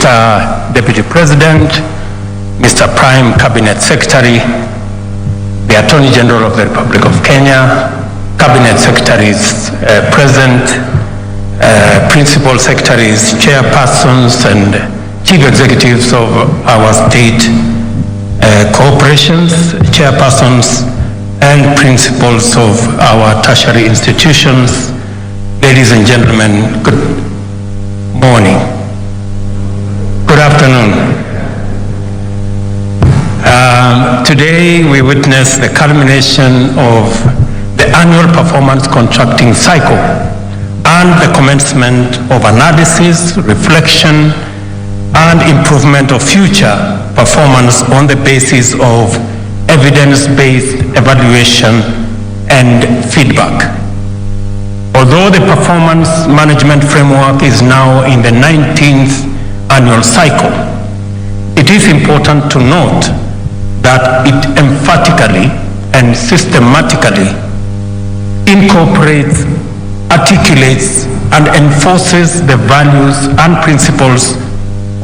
Mr. Deputy President, Mr. Prime Cabinet Secretary, the Attorney General of the Republic of Kenya, Cabinet Secretaries present, Principal Secretaries, Chairpersons, and Chief Executives of our state corporations, Chairpersons, and Principals of our tertiary institutions. Ladies and gentlemen, good morning. Good afternoon. Today we witness the culmination of the annual performance contracting cycle and the commencement of analysis, reflection, and improvement of future performance on the basis of evidence-based evaluation and feedback. Although the performance management framework is now in the 19th annual cycle, it is important to note that it emphatically and systematically incorporates, articulates, and enforces the values and principles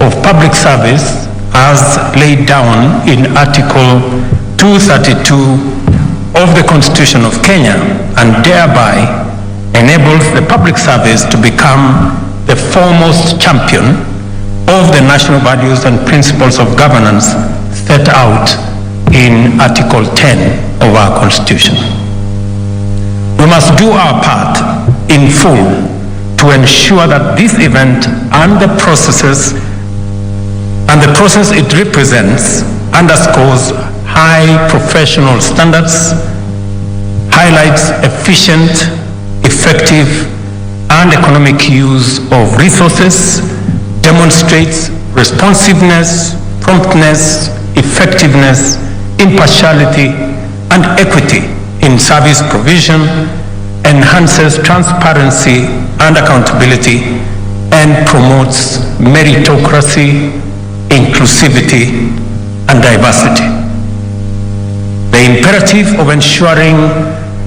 of public service as laid down in Article 232 of the Constitution of Kenya, and thereby enables the public service to become the foremost champion of the national values and principles of governance set out in Article 10 of our Constitution. We must do our part in full to ensure that this event and the process it represents underscores high professional standards, highlights efficient, effective, and economic use of resources, demonstrates responsiveness, promptness, effectiveness, impartiality, and equity in service provision, enhances transparency and accountability, and promotes meritocracy, inclusivity, and diversity. The imperative of ensuring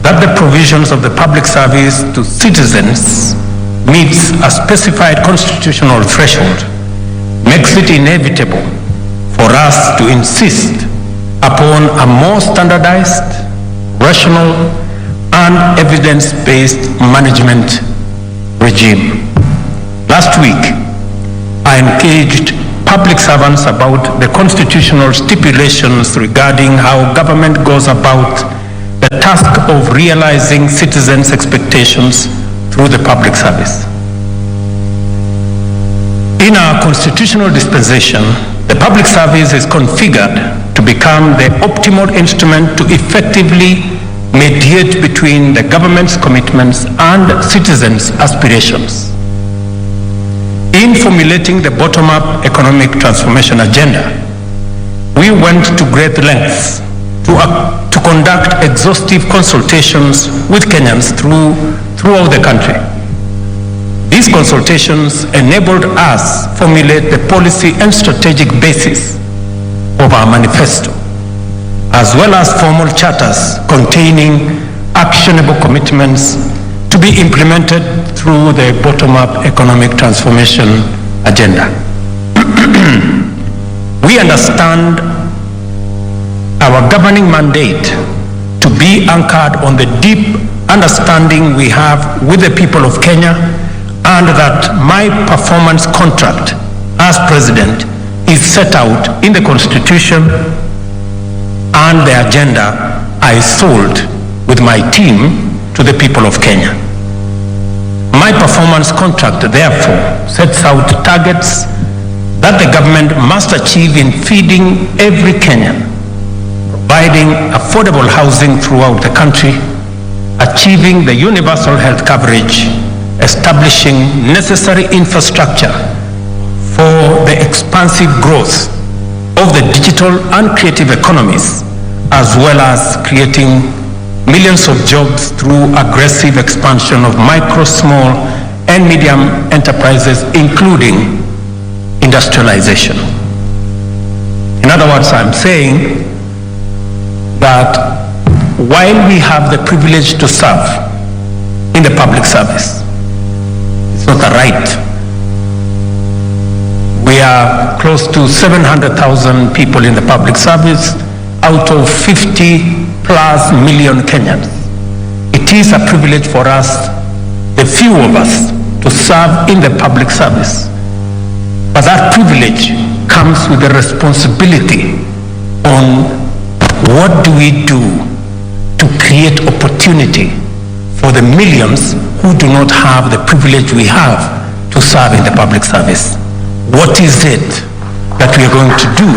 that the provisions of the public service to citizens meets a specified constitutional threshold makes it inevitable for us to insist upon a more standardized, rational, and evidence-based management regime. Last week, I engaged public servants about the constitutional stipulations regarding how government goes about the task of realizing citizens' expectations through the public service. In our constitutional dispensation, the public service is configured to become the optimal instrument to effectively mediate between the government's commitments and citizens' aspirations. In formulating the bottom-up economic transformation agenda, we went to great lengths to conduct exhaustive consultations with Kenyans throughout the country. These consultations enabled us to formulate the policy and strategic basis of our manifesto, as well as formal charters containing actionable commitments to be implemented through the bottom-up economic transformation agenda. We understand our governing mandate to be anchored on the deep understanding we have with the people of Kenya, and that my performance contract as president is set out in the Constitution and the agenda I sold with my team to the people of Kenya. My performance contract, therefore, sets out targets that the government must achieve in feeding every Kenyan, providing affordable housing throughout the country, achieving the universal health coverage, establishing necessary infrastructure for the expansive growth of the digital and creative economies, as well as creating millions of jobs through aggressive expansion of micro, small, and medium enterprises, including industrialization. In other words, I'm saying that while we have the privilege to serve in the public service, it's not a right. We We are close to 700,000 people in the public service out of 50+ million Kenyans. It is a privilege for us, the few of us, to serve in the public service. But that privilege comes with a responsibility on what do we do to create opportunity for the millions who do not have the privilege we have to serve in the public service. What is it that we are going to do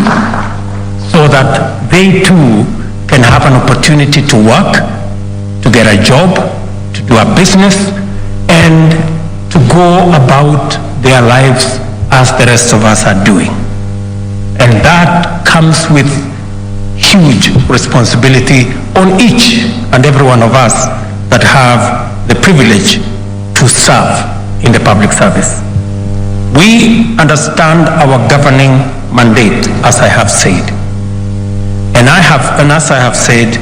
so that they too can have an opportunity to work, to get a job, to do a business, and to go about their lives as the rest of us are doing? And that comes with huge responsibility on each and every one of us that have the privilege to serve in the public service. We understand our governing mandate, as I have said. And as I have said,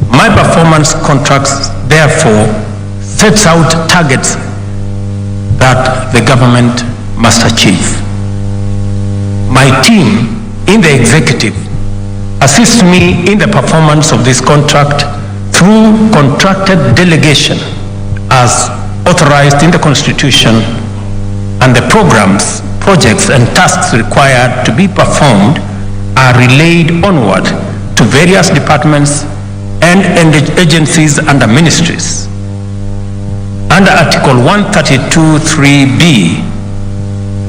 my performance contracts therefore sets out targets that the government must achieve. My team in the executive assists me in the performance of this contract through contracted delegation as authorized in the Constitution, and the programs, projects, and tasks required to be performed are relayed onward to various departments and agencies under ministries. Under Article 132(3)(b),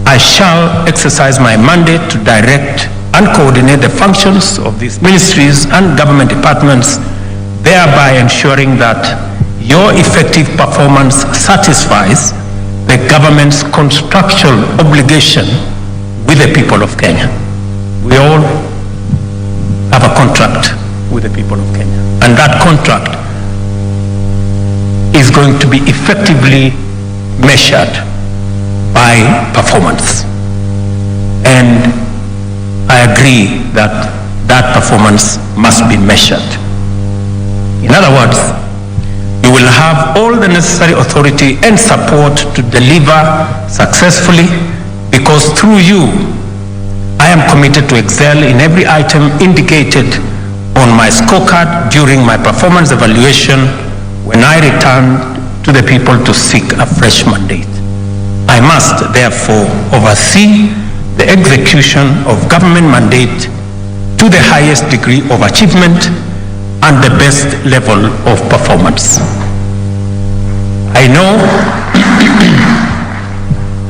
I shall exercise my mandate to direct and coordinate the functions of these ministries and government departments, thereby ensuring that your effective performance satisfies the government's contractual obligation with the people of Kenya. We all have a contract with the people of Kenya, and that contract is going to be effectively measured by performance. And I agree that that performance must be measured. In other words, you will have all the necessary authority and support to deliver successfully, because through you, I am committed to excel in every item indicated on my scorecard during my performance evaluation when I return to the people to seek a fresh mandate. I must therefore oversee the execution of government mandate to the highest degree of achievement and the best level of performance. I know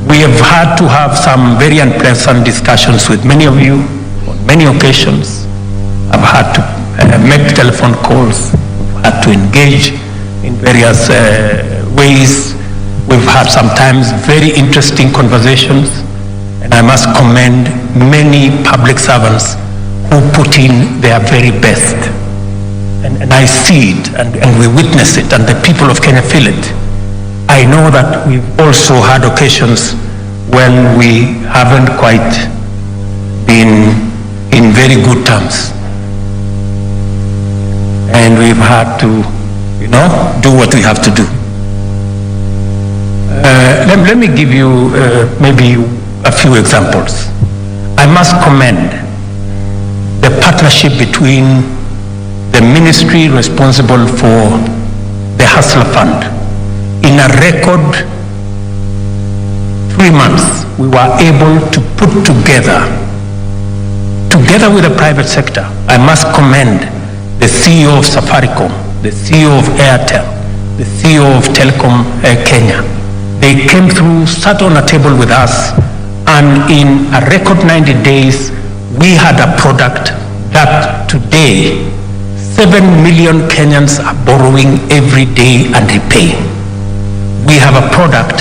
we have had to have some very unpleasant discussions with many of you on many occasions. I've had to make telephone calls, we've had to engage in various ways. We've had sometimes very interesting conversations, and I must commend many public servants who put in their very best. And I see it, and we witness it, and the people of Kenya feel it. I know that we've also had occasions when we haven't quite been in very good terms. And we've had to, do what we have to do. Let me give you maybe a few examples. I must commend the partnership between the ministry responsible for the Hustler Fund. In a record 3 months, we were able to put together with the private sector. I must commend the CEO of Safaricom, the CEO of Airtel, the CEO of Telecom Kenya. They came through, sat on a table with us, and in a record 90 days, we had a product that today 7 million Kenyans are borrowing every day and repaying. We have a product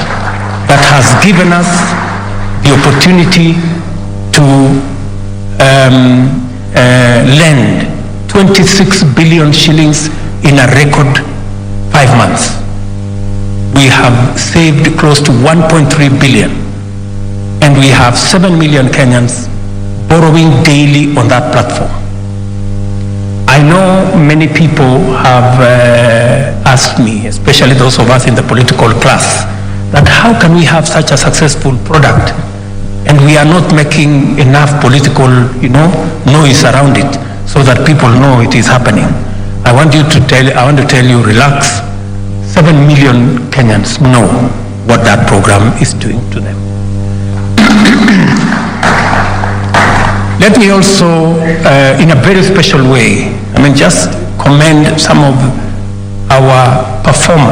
that has given us the opportunity to lend 26 billion shillings in a record 5 months. We have saved close to 1.3 billion, and we have 7 million Kenyans borrowing daily on that platform. I know many people have asked me, especially those of us in the political class, that how can we have such a successful product and we are not making enough political, noise around it so that people know it is happening. I want to tell you, relax. 7 million Kenyans know what that program is doing to them. Let me also, in a very special way, just commend some of our performers